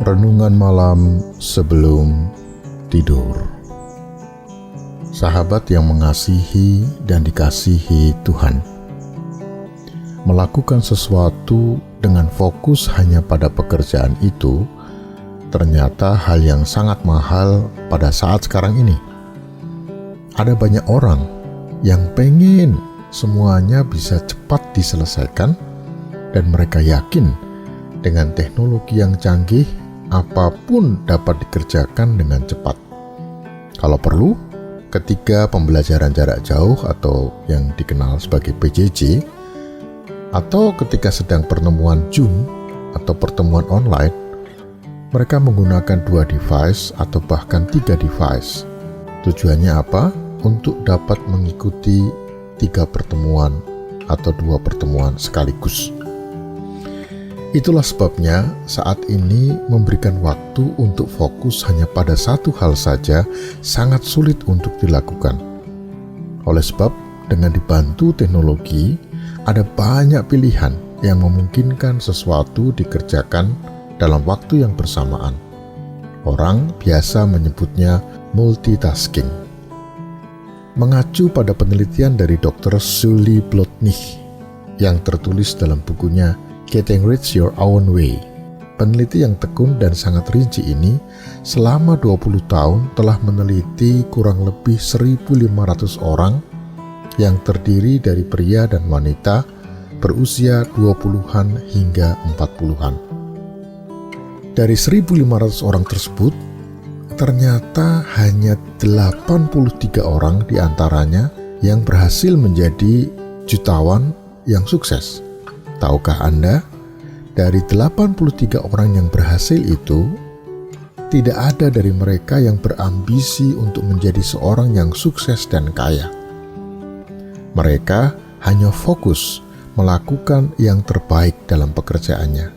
Renungan malam sebelum tidur. Sahabat yang mengasihi dan dikasihi Tuhan, melakukan sesuatu dengan fokus hanya pada pekerjaan itu ternyata hal yang sangat mahal pada saat sekarang ini. Ada banyak orang yang pengen semuanya bisa cepat diselesaikan, dan mereka yakin dengan teknologi yang canggih, apapun dapat dikerjakan dengan cepat. Kalau perlu, ketika pembelajaran jarak jauh atau yang dikenal sebagai PJJ, atau ketika sedang pertemuan Zoom atau pertemuan online, mereka menggunakan 2 device atau bahkan 3 device. Tujuannya apa? Untuk dapat mengikuti 3 pertemuan atau 2 pertemuan sekaligus. Itulah sebabnya saat ini memberikan waktu untuk fokus hanya pada satu hal saja sangat sulit untuk dilakukan. Oleh sebab, dengan dibantu teknologi, ada banyak pilihan yang memungkinkan sesuatu dikerjakan dalam waktu yang bersamaan. Orang biasa menyebutnya multitasking. Mengacu pada penelitian dari Dr. Sully Plotnik yang tertulis dalam bukunya Getting Rich Your Own Way. Peneliti yang tekun dan sangat rinci ini selama 20 tahun telah meneliti kurang lebih 1.500 orang yang terdiri dari pria dan wanita berusia 20-an hingga 40-an. Dari 1.500 orang tersebut, ternyata hanya 83 orang diantaranya yang berhasil menjadi jutawan yang sukses. Tahukah Anda, dari 83 orang yang berhasil itu, tidak ada dari mereka yang berambisi untuk menjadi seorang yang sukses dan kaya. Mereka hanya fokus melakukan yang terbaik dalam pekerjaannya.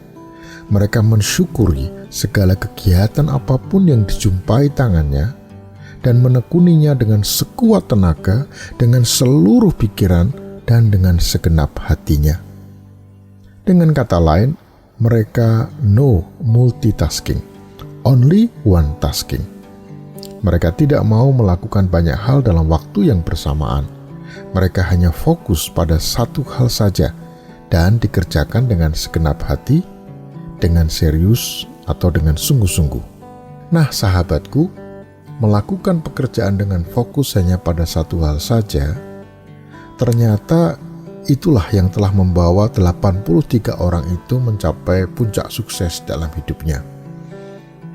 Mereka mensyukuri segala kegiatan apapun yang dijumpai tangannya dan menekuninya dengan sekuat tenaga, dengan seluruh pikiran, dan dengan segenap hatinya. Dengan kata lain, mereka no multitasking, only one tasking. Mereka tidak mau melakukan banyak hal dalam waktu yang bersamaan. Mereka hanya fokus pada satu hal saja dan dikerjakan dengan segenap hati, dengan serius atau dengan sungguh-sungguh. Nah, sahabatku, melakukan pekerjaan dengan fokus hanya pada satu hal saja, ternyata itulah yang telah membawa 83 orang itu mencapai puncak sukses dalam hidupnya.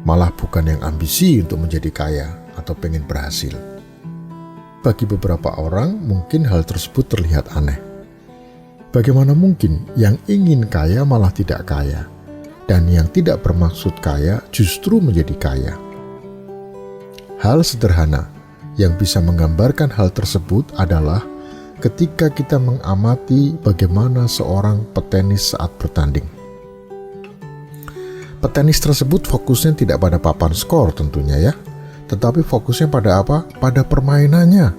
Malah bukan yang ambisi untuk menjadi kaya atau pengen berhasil. Bagi beberapa orang, mungkin hal tersebut terlihat aneh. Bagaimana mungkin yang ingin kaya malah tidak kaya, dan yang tidak bermaksud kaya justru menjadi kaya? Hal sederhana yang bisa menggambarkan hal tersebut adalah ketika kita mengamati bagaimana seorang petenis saat bertanding. Petenis tersebut fokusnya tidak pada papan skor tentunya ya, tetapi fokusnya pada apa? Pada permainannya.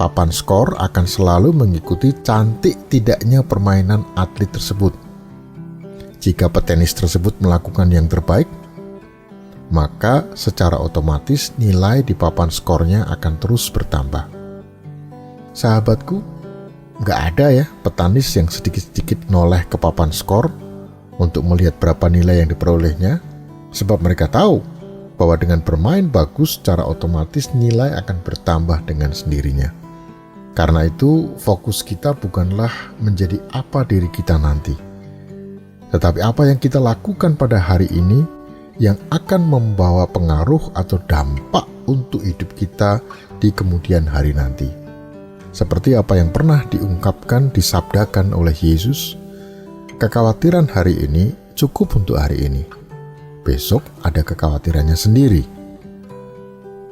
Papan skor akan selalu mengikuti cantik tidaknya permainan atlet tersebut. Jika petenis tersebut melakukan yang terbaik, maka secara otomatis nilai di papan skornya akan terus bertambah. Sahabatku, nggak ada ya petenis yang sedikit-sedikit noleh ke papan skor untuk melihat berapa nilai yang diperolehnya, sebab mereka tahu bahwa dengan bermain bagus secara otomatis nilai akan bertambah dengan sendirinya. Karena itu, fokus kita bukanlah menjadi apa diri kita nanti, tetapi apa yang kita lakukan pada hari ini yang akan membawa pengaruh atau dampak untuk hidup kita di kemudian hari nanti. Seperti apa yang pernah diungkapkan, disabdakan oleh Yesus, kekhawatiran hari ini cukup untuk hari ini. Besok ada kekhawatirannya sendiri.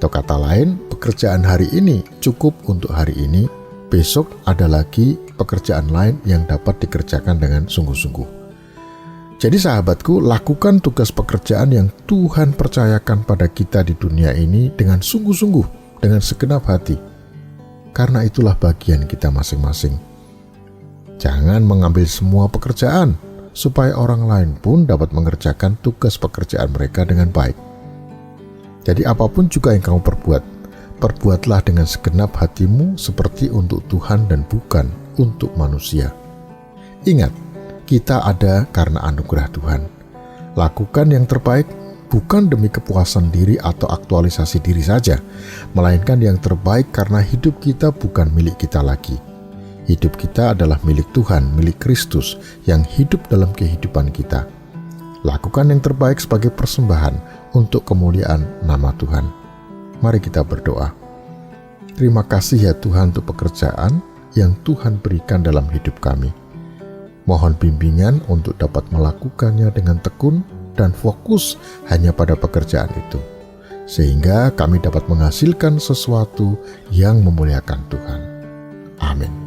Atau kata lain, pekerjaan hari ini cukup untuk hari ini. Besok ada lagi pekerjaan lain yang dapat dikerjakan dengan sungguh-sungguh. Jadi sahabatku, lakukan tugas pekerjaan yang Tuhan percayakan pada kita di dunia ini dengan sungguh-sungguh, dengan segenap hati. Karena itulah bagian kita masing-masing. Jangan mengambil semua pekerjaan, supaya orang lain pun dapat mengerjakan tugas pekerjaan mereka dengan baik. Jadi apapun juga yang kamu perbuat, perbuatlah dengan segenap hatimu seperti untuk Tuhan dan bukan untuk manusia. Ingat, kita ada karena anugerah Tuhan. Lakukan yang terbaik bukan demi kepuasan diri atau aktualisasi diri saja, melainkan yang terbaik karena hidup kita bukan milik kita lagi. Hidup kita adalah milik Tuhan, milik Kristus yang hidup dalam kehidupan kita. Lakukan yang terbaik sebagai persembahan untuk kemuliaan nama Tuhan. Mari kita berdoa. Terima kasih ya Tuhan untuk pekerjaan yang Tuhan berikan dalam hidup kami. Mohon bimbingan untuk dapat melakukannya dengan tekun dan fokus hanya pada pekerjaan itu, sehingga kami dapat menghasilkan sesuatu yang memuliakan Tuhan. Amin.